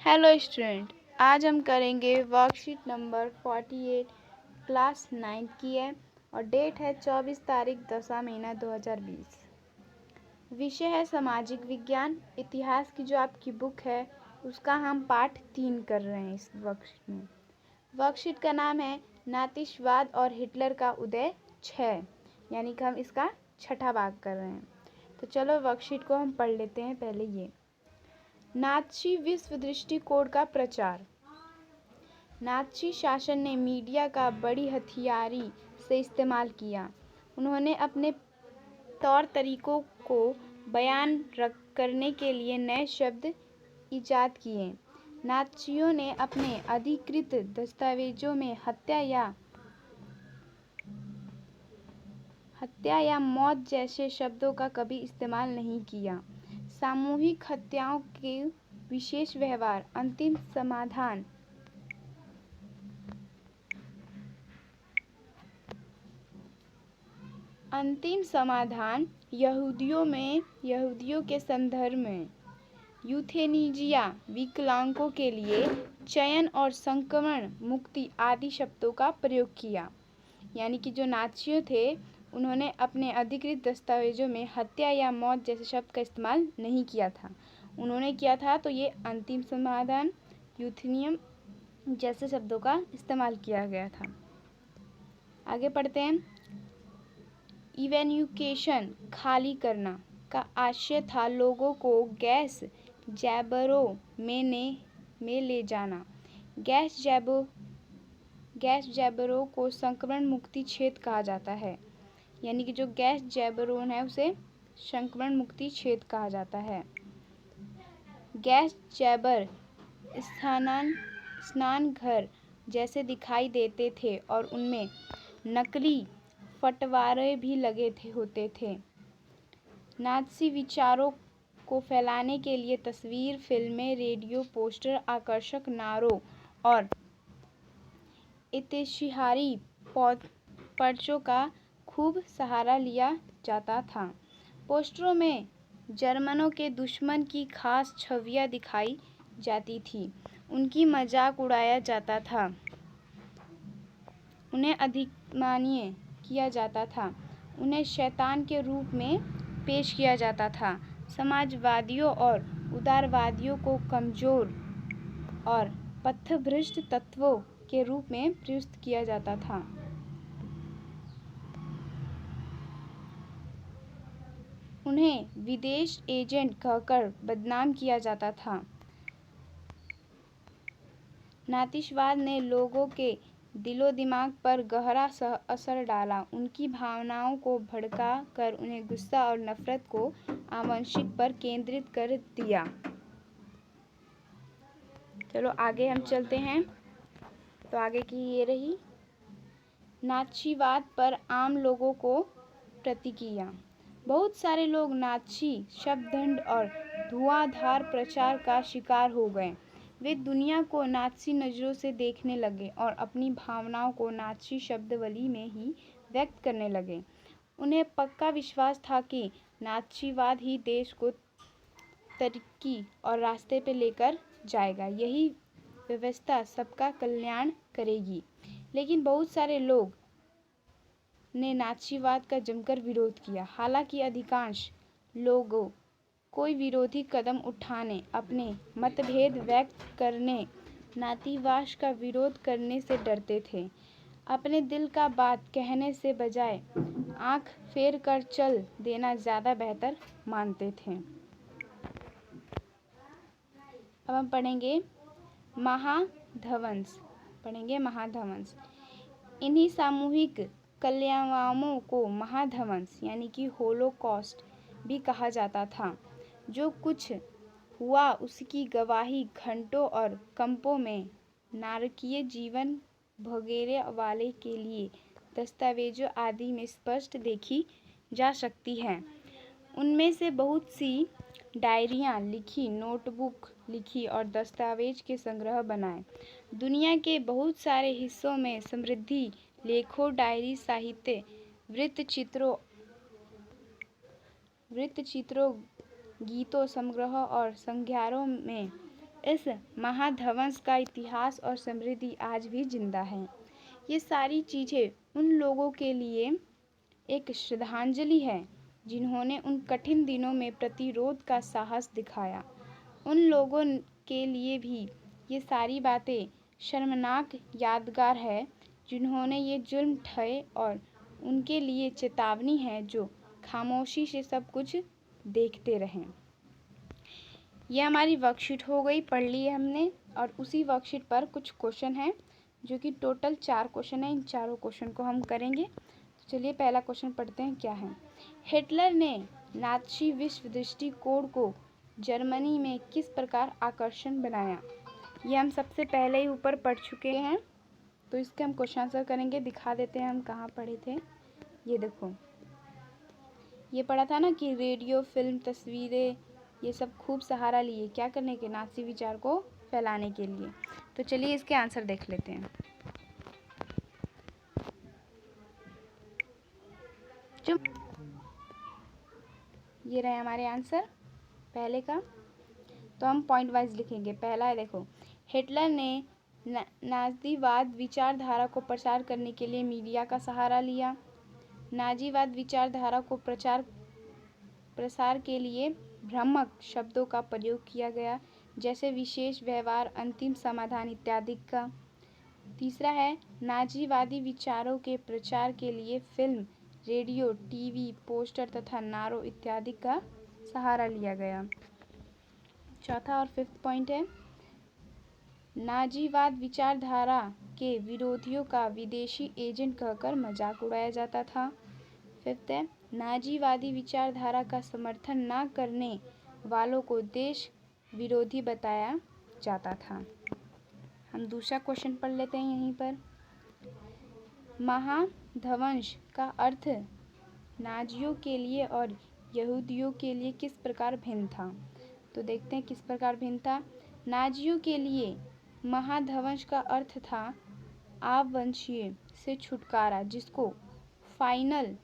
Hello student, आज हम करेंगे वर्कशीट नंबर 48 क्लास 9 की है और डेट है 24 तारीख 10वां महीना 2020। विषय है सामाजिक विज्ञान। इतिहास की जो आपकी बुक है उसका हम पाठ 3 कर रहे हैं इस वर्कशीट में। वर्कशीट का नाम है नातीशवाद और हिटलर का उदय 6, यानी कि हम इसका छठा भाग कर रहे हैं। तो चलो वर्कशीट को हम पढ़ लेते हैं। पहले ये नात्सी विश्व दृष्टिकोण का प्रचार। नात्सी शासन ने मीडिया का बड़ी हथियारी से इस्तेमाल किया। उन्होंने अपने तौर तरीकों को बयान करने के लिए नए शब्द इजाद किए। नात्सियों ने अपने अधिकृत दस्तावेजों में हत्या या मौत जैसे शब्दों का कभी इस्तेमाल नहीं किया। सामूहिक हत्याओं के विशेष व्यवहार। अंतिम समाधान यहूदियों के संदर्भ में यूथेनेजिया, विकलांगों के लिए चयन और संक्रमण मुक्ति आदि शब्दों का प्रयोग किया। यानी कि जो नात्सियों थे उन्होंने अपने अधिकृत दस्तावेजों में हत्या या मौत जैसे शब्द का इस्तेमाल नहीं किया था। उन्होंने किया था तो ये अंतिम समाधान, यूथेनियम जैसे शब्दों का इस्तेमाल किया गया था। आगे पढ़ते हैं। इवैन्यूकेशन, खाली करना का आशय था लोगों को गैस चैम्बरों में ले जाना। गैस चैम्बरों को संक्रमण मुक्ति क्षेत्र कहा जाता है। यानी कि जो गैस चैम्बरों है उसे संक्रमण मुक्ति क्षेत्र कहा जाता है। गैस चैम्बर स्नानघर जैसे दिखाई देते थे और उनमें नकली फव्वारे भी लगे होते थे। नात्सी विचारों को फैलाने के लिए तस्वीर, फिल्में, रेडियो, पोस्टर, आकर्षक नारों और इत्तेहारी पर्चों का खूब सहारा लिया जाता था। पोस्टरों में जर्मनों के दुश्मन की खास छवियां दिखाई जाती थी। उनकी मजाक उड़ाया जाता था, उन्हें अधिमान्य किया जाता था, उन्हें शैतान के रूप में पेश किया जाता था। समाजवादियों और उदारवादियों को कमजोर और पथभ्रष्ट तत्वों के रूप में प्रस्तुत किया जाता था। उन्हें विदेश एजेंट कहकर बदनाम किया जाता था। नातीशवाद ने लोगों के दिलो दिमाग पर गहरा असर डाला। उनकी भावनाओं को भड़का कर उन्हें गुस्सा और नफरत को आंशिक पर केंद्रित कर दिया। चलो आगे हम चलते हैं। तो आगे की ये रही नात्सीवाद पर आम लोगों को प्रतिक्रिया। बहुत सारे लोग नात्सी शब्दढंड और धुआंधार प्रचार का शिकार हो गए। वे दुनिया को नात्सी नज़रों से देखने लगे और अपनी भावनाओं को नात्सी शब्दावली में ही व्यक्त करने लगे। उन्हें पक्का विश्वास था कि नात्सीवाद ही देश को तरक्की और रास्ते पर लेकर जाएगा, यही व्यवस्था सबका कल्याण करेगी। लेकिन बहुत सारे लोग ने नात्सीवाद का जमकर विरोध किया। हालांकि अधिकांश लोगों कोई विरोधी कदम उठाने, अपने मतभेद व्यक्त करने, नातीवाद का विरोध करने से डरते थे। अपने दिल का बात कहने से बजाय आंख फेर कर चल देना ज़्यादा बेहतर मानते थे। अब हम पढ़ेंगे महाध्वंस। इन्हीं सामूहिक कल्याणों को महाध्वंस यानी कि होलोकॉस्ट भी कहा जाता था। जो कुछ हुआ उसकी गवाही घंटों और कंपों में नारकीय जीवन भोगने वाले के लिए दस्तावेजों आदि में स्पष्ट देखी जा सकती है। उनमें से बहुत सी डायरियाँ लिखी, नोटबुक लिखी और दस्तावेज के संग्रह बनाए। दुनिया के बहुत सारे हिस्सों में समृद्धि लेखों, डायरी, साहित्य, वृत्तचित्रों, गीतों, संग्रह और संग्रहों में इस महाध्वंस का इतिहास और समृद्धि आज भी जिंदा है। ये सारी चीज़ें उन लोगों के लिए एक श्रद्धांजलि है जिन्होंने उन कठिन दिनों में प्रतिरोध का साहस दिखाया। उन लोगों के लिए भी ये सारी बातें शर्मनाक यादगार है जिन्होंने ये जुल्म ढाए, और उनके लिए चेतावनी है जो खामोशी से सब कुछ देखते रहें। यह हमारी वर्कशीट हो गई, पढ़ ली है हमने, और उसी वर्कशीट पर कुछ क्वेश्चन हैं जो कि टोटल 4 क्वेश्चन हैं। इन चारों क्वेश्चन को हम करेंगे। तो चलिए पहला क्वेश्चन पढ़ते हैं क्या है। हिटलर ने नाज़ी विश्व दृष्टिकोण को जर्मनी में किस प्रकार आकर्षण बनाया? ये हम सबसे पहले ही ऊपर पढ़ चुके हैं, तो इसके हम क्वेश्चन आंसर करेंगे। दिखा देते हैं हम कहाँ पढ़े थे। ये देखो, ये पढ़ा था ना कि रेडियो, फिल्म, तस्वीरें, ये सब खूब सहारा लिए क्या करने के? नाज़ी विचार को फैलाने के लिए। तो चलिए इसके आंसर देख लेते हैं। ये रहे हमारे आंसर पहले का। तो हम पॉइंट वाइज लिखेंगे। पहला है, देखो, हिटलर ने नाज़ीवाद विचारधारा को प्रचार करने के लिए मीडिया का सहारा लिया। नाज़ीवाद विचारधारा को प्रसार के लिए भ्रामक शब्दों का प्रयोग किया गया, जैसे विशेष व्यवहार, अंतिम समाधान इत्यादि का। तीसरा है, नाज़ीवादी विचारों के प्रचार के लिए फिल्म, रेडियो, टीवी, पोस्टर तथा नारों इत्यादि का सहारा लिया गया। चौथा और 5th पॉइंट है, नाज़ीवाद विचारधारा के विरोधियों का विदेशी एजेंट कहकर मजाक उड़ाया जाता था। 5th है, नाज़ीवादी विचारधारा का समर्थन न करने वालों को देश विरोधी बताया जाता था। हम दूसरा क्वेश्चन पढ़ लेते हैं यहीं पर। महाध्वंस का अर्थ नाजियों के लिए और यहूदियों के लिए किस प्रकार भिन्न था? तो देखते हैं किस प्रकार भिन्न था। नाजियों के लिए महाध्वंस का अर्थ था आवंशीय से छुटकारा, जिसको फाइनल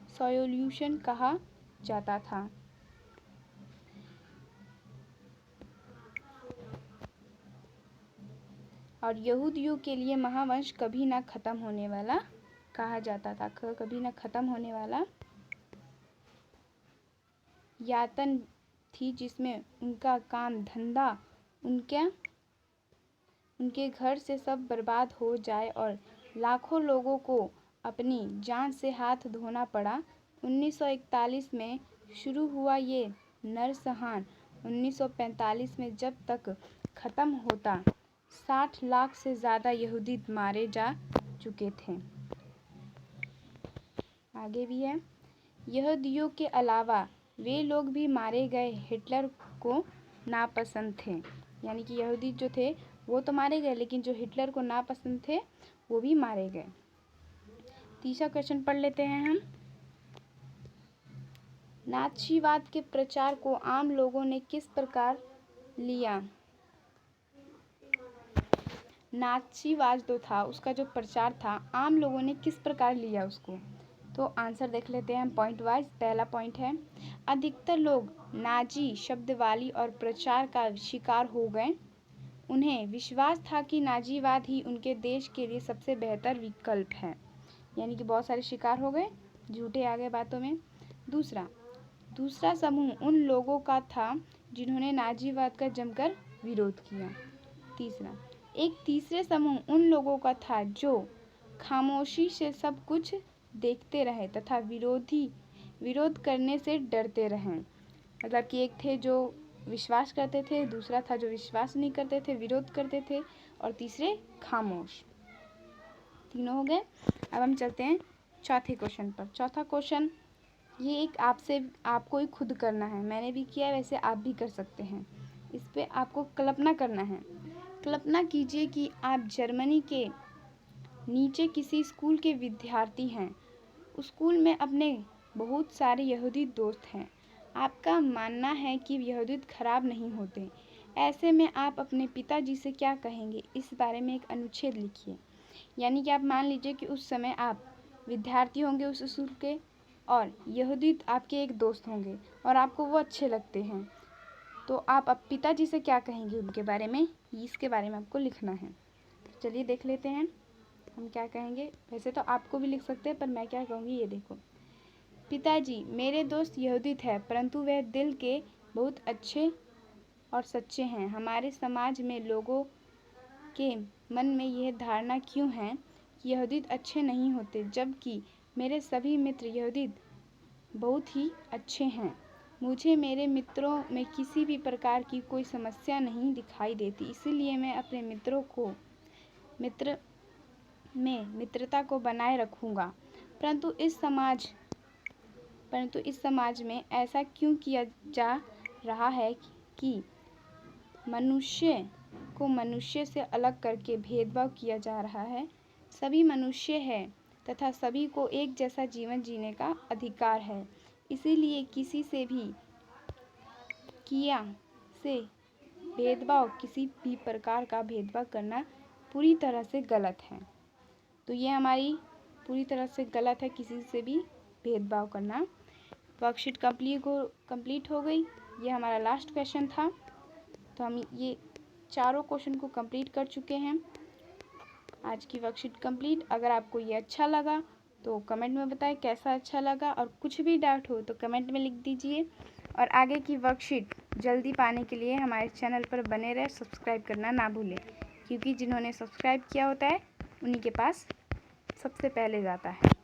सॉल्यूशन कहा जाता था। और यहूदियों के लिए महावंश कभी ना खत्म होने वाला कहा जाता था। कभी ना खत्म होने वाला यातन थी, जिसमें उनका काम धंधा, उनके घर से सब बर्बाद हो जाए और लाखों लोगों को अपनी जान से हाथ धोना पड़ा। 1941 में शुरू हुआ ये नरसंहार 1945 में जब तक खत्म होता 60 लाख से ज़्यादा यहूदी मारे जा चुके थे। आगे भी है, यहूदियों के अलावा वे लोग भी मारे गए हिटलर को नापसंद थे। यानी कि यहूदी जो थे वो तो मारे गए, लेकिन जो हिटलर को नापसंद थे वो भी मारे गए। तीसरा क्वेश्चन पढ़ लेते हैं हम। नाज़ीवाद के प्रचार को आम लोगों ने किस प्रकार लिया? नाज़ीवाद जो था उसका जो प्रचार था आम लोगों ने किस प्रकार लिया उसको? तो आंसर देख लेते हैं हम पॉइंट वाइज। पहला पॉइंट है, अधिकतर लोग नाज़ी शब्दावली और प्रचार का शिकार हो गए। उन्हें विश्वास था कि नाज़ीवाद ही उनके देश के लिए सबसे बेहतर विकल्प है। यानी कि बहुत सारे शिकार हो गए, झूठे आ गए बातों में। दूसरा समूह उन लोगों का था जिन्होंने नाज़ीवाद का जमकर विरोध किया। एक तीसरे समूह उन लोगों का था जो खामोशी से सब कुछ देखते रहे तथा विरोध करने से डरते रहें। मतलब कि एक थे जो विश्वास करते थे, दूसरा था जो विश्वास नहीं करते थे, विरोध करते थे, और तीसरे खामोश। तीनों हो गए। अब हम चलते हैं चौथे क्वेश्चन पर। चौथा क्वेश्चन ये एक आपको ही खुद करना है। मैंने भी किया है, वैसे आप भी कर सकते हैं। इस पे आपको कल्पना करना है। कल्पना कीजिए कि आप जर्मनी के नीचे किसी स्कूल के विद्यार्थी हैं। उस स्कूल में अपने बहुत सारे यहूदी दोस्त हैं। आपका मानना है कि यहूदी खराब नहीं होते। ऐसे में आप अपने पिताजी से क्या कहेंगे? इस बारे में एक अनुच्छेद लिखिए। यानी कि आप मान लीजिए कि उस समय आप विद्यार्थी होंगे उस स्कूल के, और यहूदी आपके एक दोस्त होंगे और आपको वो अच्छे लगते हैं। तो आप अब पिताजी से क्या कहेंगे उनके बारे में, इसके बारे में आपको लिखना है। तो चलिए देख लेते हैं हम क्या कहेंगे। वैसे तो आपको भी लिख सकते हैं, पर मैं क्या कहूँगी ये देखो। पिताजी, मेरे दोस्त यहूदित है, परंतु वह दिल के बहुत अच्छे और सच्चे हैं। हमारे समाज में लोगों के मन में यह धारणा क्यों है कि यहूदित अच्छे नहीं होते, जबकि मेरे सभी मित्र यहूदित बहुत ही अच्छे हैं। मुझे मेरे मित्रों में किसी भी प्रकार की कोई समस्या नहीं दिखाई देती, इसीलिए मैं अपने मित्रों को मित्रता को बनाए रखूँगा। परंतु इस समाज में ऐसा क्यों किया जा रहा है कि मनुष्य को मनुष्य से अलग करके भेदभाव किया जा रहा है। सभी मनुष्य हैं तथा सभी को एक जैसा जीवन जीने का अधिकार है, इसीलिए किसी से भी किसी भी प्रकार का भेदभाव करना पूरी तरह से गलत है। तो ये हमारी पूरी तरह से गलत है, किसी से भी भेदभाव करना। वर्कशीट कंप्लीट हो गई। ये हमारा लास्ट क्वेश्चन था। तो हम ये चारों क्वेश्चन को कंप्लीट कर चुके हैं। आज की वर्कशीट कंप्लीट। अगर आपको ये अच्छा लगा तो कमेंट में बताएं कैसा अच्छा लगा, और कुछ भी डाउट हो तो कमेंट में लिख दीजिए। और आगे की वर्कशीट जल्दी पाने के लिए हमारे चैनल पर बने रहे, सब्सक्राइब करना ना भूलें, क्योंकि जिन्होंने सब्सक्राइब किया होता है उन्हीं के पास सबसे पहले जाता है।